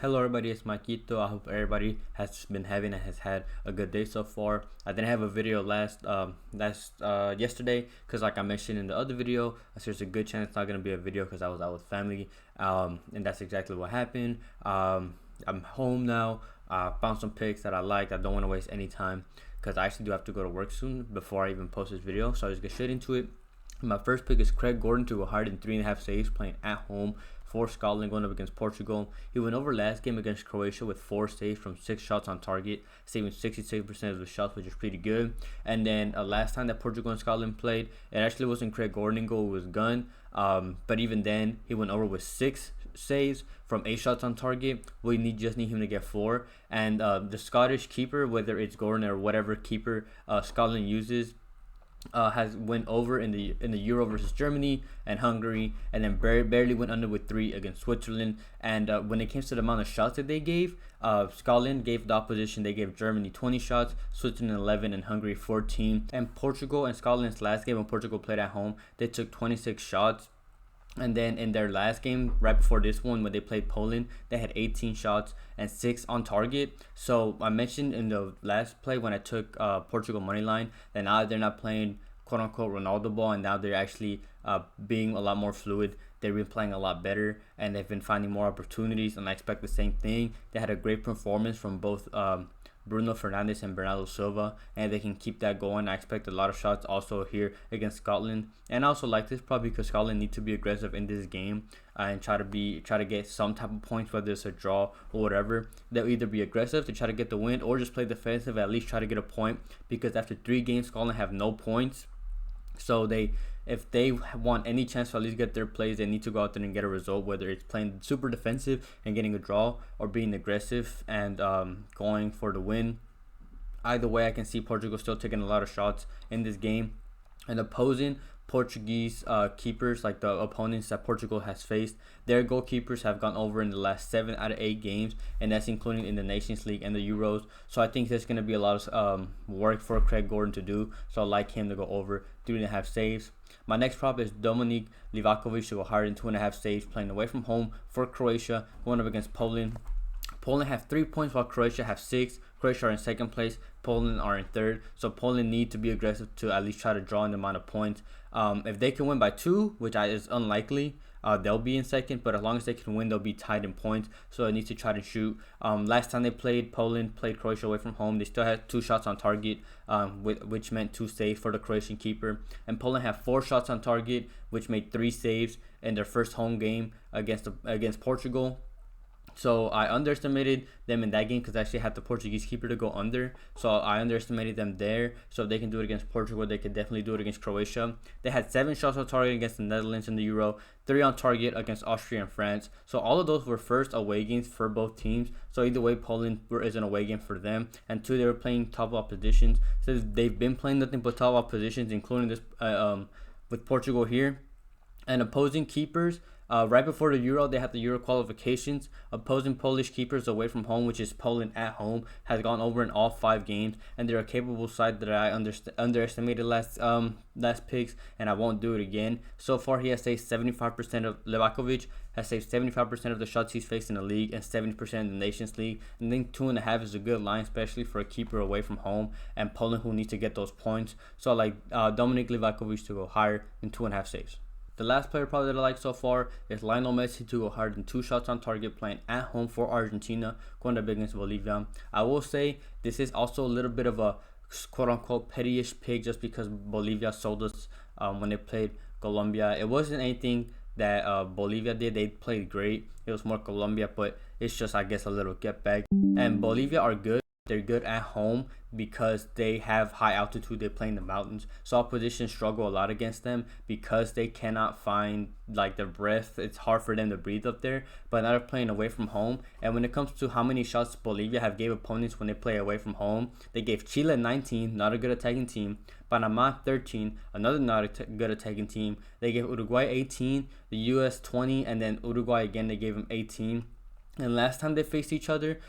Hello everybody, it's Maikito. I hope everybody has been having and has had a good day so far. I didn't have a video yesterday because like I mentioned in the other video, there's a good chance it's not going to be a video because I was out with family, and that's exactly what happened. I'm home now. Found some picks that I liked. I don't want to waste any time because I actually do have to go to work soon before I even post this video, so I just get straight into it. My first pick is Craig Gordon to go hard in 3.5 saves playing at home for Scotland going up against Portugal. He went over last game against Croatia with 4 saves from 6 shots on target, saving 66% of the shots, which is pretty good. And then last time that Portugal and Scotland played, it actually wasn't Craig Gordon in goal, it was Gunn. But even then, he went over with 6 saves from 8 shots on target. We just need him to get 4. And the Scottish keeper, whether it's Gordon or whatever keeper Scotland uses, has went over in the Euro versus Germany and Hungary, and then barely went under with 3 against Switzerland. And when it came to the amount of shots that they gave, Scotland gave the opposition, they gave Germany 20 shots, Switzerland 11, and Hungary 14. And Portugal and Scotland's last game, when Portugal played at home, they took 26 shots. And then in their last game, right before this one, when they played Poland, they had 18 shots and 6 on target. So I mentioned in the last play when I took Portugal money line that now they're not playing quote-unquote Ronaldo ball, and now they're actually being a lot more fluid. They've been playing a lot better, and they've been finding more opportunities, and I expect the same thing. They had a great performance from both Bruno Fernandes and Bernardo Silva, and they can keep that going. I expect a lot of shots also here against Scotland, and I also like this probably because Scotland need to be aggressive in this game and try to get some type of points, whether it's a draw or whatever. They'll either be aggressive to try to get the win or just play defensive, at least try to get a point, because after 3 games Scotland have no points. So if they want any chance to at least get their plays, they need to go out there and get a result, whether it's playing super defensive and getting a draw or being aggressive and going for the win. Either way, I can see Portugal still taking a lot of shots in this game. And opposing Portuguese keepers, like the opponents that Portugal has faced, their goalkeepers have gone over in the last 7 out of 8 games, and that's including in the Nations League and the Euros. So I think there's going to be a lot of work for Craig Gordon to do, so I like him to go over 3.5 saves. My next prop is Dominik Livakovic to go hard in 2.5 saves playing away from home for Croatia going up against Poland. Poland have 3 points while Croatia have 6. Croatia are in second place, Poland are in third, so Poland need to be aggressive to at least try to draw in the amount of points. If they can win by 2, which is unlikely, they'll be in second, but as long as they can win, they'll be tied in points, so they need to try to shoot. Last time Poland played Croatia away from home, they still had 2 shots on target, which meant 2 saves for the Croatian keeper, and Poland have 4 shots on target, which made 3 saves in their first home game against Portugal. So I underestimated them in that game because I actually had the Portuguese keeper to go under. So I underestimated them there. So if they can do it against Portugal, they can definitely do it against Croatia. They had 7 shots on target against the Netherlands in the Euro, 3 on target against Austria and France. So all of those were first away games for both teams. So either way, Poland is an away game for them. And 2, they were playing top oppositions. So they've been playing nothing but top oppositions, including this with Portugal here. And opposing keepers, right before the Euro, they had the Euro qualifications. Opposing Polish keepers away from home, which is Poland at home, has gone over in all 5 games, and they're a capable side that I underestimated last picks, and I won't do it again. So far, he has saved 75% of Livakovic has saved 75% of the shots he's faced in the league and 70% in the Nations League. And I think 2.5 is a good line, especially for a keeper away from home and Poland who needs to get those points. So I like Dominik Livakovic to go higher than 2.5 saves. The last player probably that I like so far is Lionel Messi to go hard in 2 shots on target playing at home for Argentina going up against Bolivia. I will say this is also a little bit of a quote-unquote petty-ish pick just because Bolivia sold us when they played Colombia. It wasn't anything that Bolivia did. They played great. It was more Colombia, but it's just, I guess, a little get back. And Bolivia are good. They're good at home because they have high altitude. They play in the mountains, so opposition struggle a lot against them because they cannot find like their breath. It's hard for them to breathe up there. But now they're playing away from home, and when it comes to how many shots Bolivia have gave opponents when they play away from home, they gave Chile 19, not a good attacking team, Panama 13, another not a good attacking team. They gave Uruguay 18, the US 20, and then Uruguay again, they gave them 18. And last time they faced each other,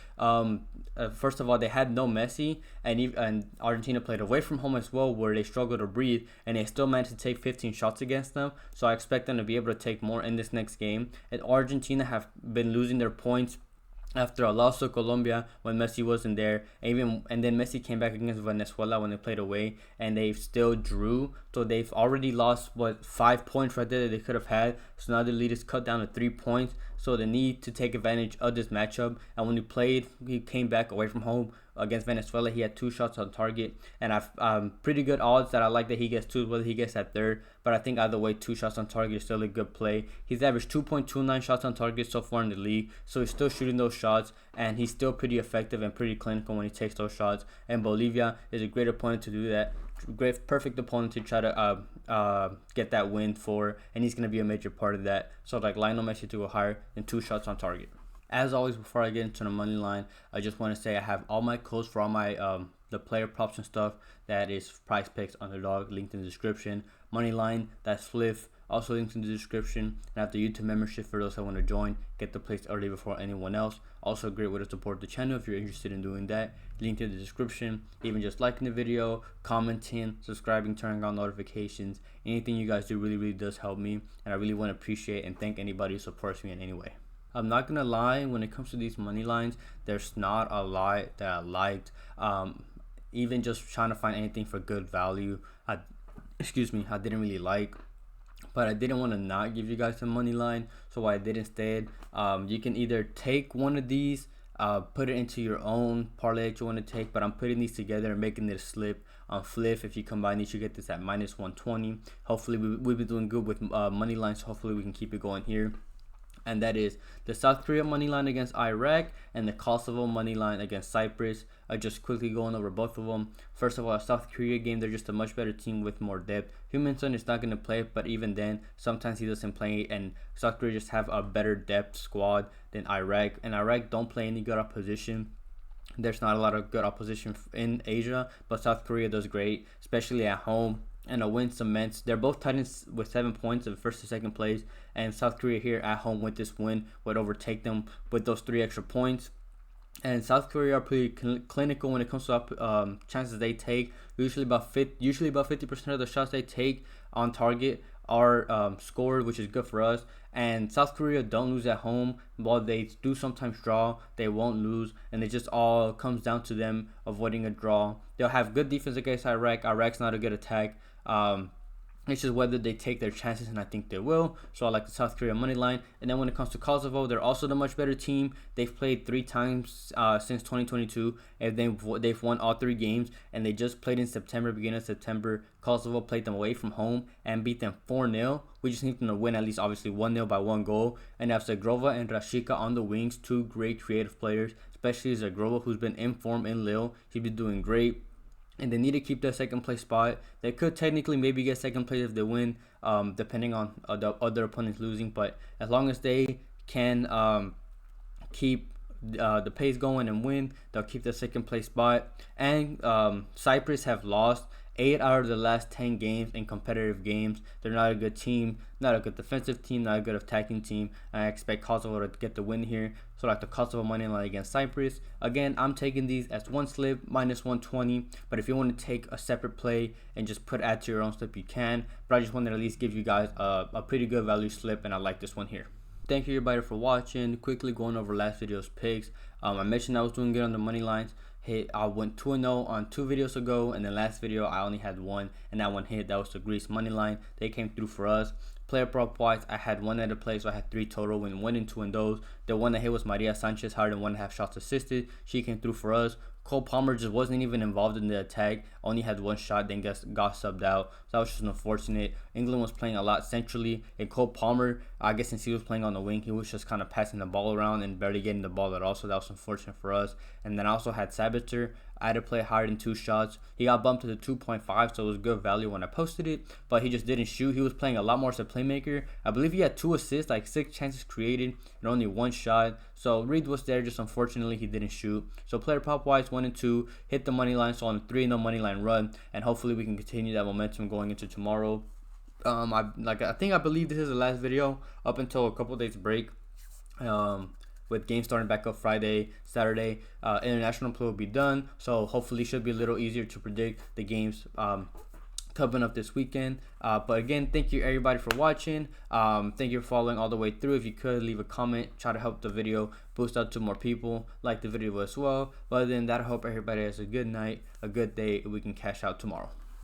first of all, they had no Messi, and Argentina played away from home as well, where they struggled to breathe, and they still managed to take 15 shots against them. So I expect them to be able to take more in this next game. And Argentina have been losing their points after a loss to Colombia when Messi wasn't there, and then Messi came back against Venezuela when they played away, and they still drew. So they've already lost 5 points right there that they could have had. So now the lead is cut down to 3 points. So they need to take advantage of this matchup. And when he came back away from home against Venezuela, he had 2 shots on target, and I've pretty good odds that I like that he gets 2, whether he gets that third. But I think either way, 2 shots on target is still a good play. He's averaged 2.29 shots on target so far in the league, so he's still shooting those shots, and he's still pretty effective and pretty clinical when he takes those shots. And Bolivia is a great opponent to do that. Perfect opponent to try to get that win for, and he's going to be a major part of that. So like Lionel Messi to go higher than 2 shots on target. As always, before I get into the money line, I just want to say I have all my codes for all my the player props and stuff. That is PrizePicks, Underdog, linked in the description. Moneyline, that's Fliff, also linked in the description. And I have the YouTube membership for those that want to join. Get the place early before anyone else. Also a great way to support the channel if you're interested in doing that. Linked in the description. Even just liking the video, commenting, subscribing, turning on notifications. Anything you guys do really does help me. And I really want to appreciate and thank anybody who supports me in any way. I'm not gonna lie, when it comes to these money lines, there's not a lot that I liked. Even just trying to find anything for good value, I didn't really like. But I didn't want to not give you guys the money line, so what I did instead, you can either take one of these, put it into your own parlay that you want to take, but I'm putting these together and making it a slip on Fliff. If you combine these, you get this at -120. Hopefully we've been doing good with money lines, so hopefully we can keep it going here. And that is the South Korea money line against Iraq and the Kosovo money line against Cyprus. Just quickly going over both of them. First of all, South Korea game, they're just a much better team with more depth. Humanson is not going to play, but even then, sometimes he doesn't play, and South Korea just have a better depth squad than Iraq. And Iraq don't play any good opposition. There's not a lot of good opposition in Asia, but South Korea does great, especially at home. And a win cements. They're both tied with 7 points in first and second place, and South Korea here at home with this win would overtake them with those 3 extra points. And South Korea are pretty clinical when it comes to chances they take. Usually about 50% of the shots they take on target are scored, which is good for us. And South Korea don't lose at home. While they do sometimes draw, they won't lose, and it just all comes down to them avoiding a draw. They'll have good defense against Iraq. Iraq's not a good attack. It's just whether they take their chances, and I think they will. So I like the South Korea money line. And then when it comes to Kosovo, they're also the much better team. They've played 3 times since 2022, and they've won all 3 games. And they just played in September, beginning of September. Kosovo played them away from home and beat them 4-0. We just need them to win at least, obviously, 1-0 by 1 goal. And they have Zagrova and Rashika on the wings, 2 great creative players, especially Zagrova, who's been in form in Lille. He's been doing great. And they need to keep their second place spot. They could technically maybe get second place if they win, depending on the other opponents losing. But as long as they can keep the pace going and win, they'll keep their second place spot. And Cyprus have lost 8 out of the last 10 games in competitive games. They're not a good team, not a good defensive team, not a good attacking team. I expect Kosovo to get the win here. So like the Kosovo money line against Cyprus. Again, I'm taking these as one slip, -120. But if you want to take a separate play and just add to your own slip, you can. But I just wanted to at least give you guys a pretty good value slip, and I like this one here. Thank you everybody for watching. Quickly going over last video's picks. I mentioned I was doing good on the money lines. I went 2-0 on 2 videos ago, and the last video I only had 1, and that one hit. That was the Greece money line. They came through for us. Player prop wise, I had 1 at a play, so I had 3 total, win 1 and 2 in those. The one that hit was Maria Sanchez, higher than 1.5 shots assisted. She came through for us. Cole Palmer just wasn't even involved in the attack, only had 1 shot, then got subbed out. So that was just unfortunate. England was playing a lot centrally, and Cole Palmer, I guess since he was playing on the wing, he was just kind of passing the ball around and barely getting the ball at all, so that was unfortunate for us. And then I also had Sabitzer. I had to play higher than 2 shots. He got bumped to the 2.5, so it was good value when I posted it, but he just didn't shoot. He was playing a lot more as a playmaker. I believe he had 2 assists, like 6 chances created, and only 1 shot. So Reed was there, just unfortunately he didn't shoot. So player prop wise, 1 and 2, hit the money line, so on a 3-0 money line run, and hopefully we can continue that momentum going into tomorrow. I believe this is the last video up until a couple days break. With games starting back up Friday, Saturday, international play will be done, so hopefully it should be a little easier to predict the games coming up this weekend. But again, thank you everybody for watching. Thank you for following all the way through. If you could leave a comment, try to help the video boost out to more people, like the video as well. But other than that, I hope everybody has a good night, a good day, and we can cash out tomorrow.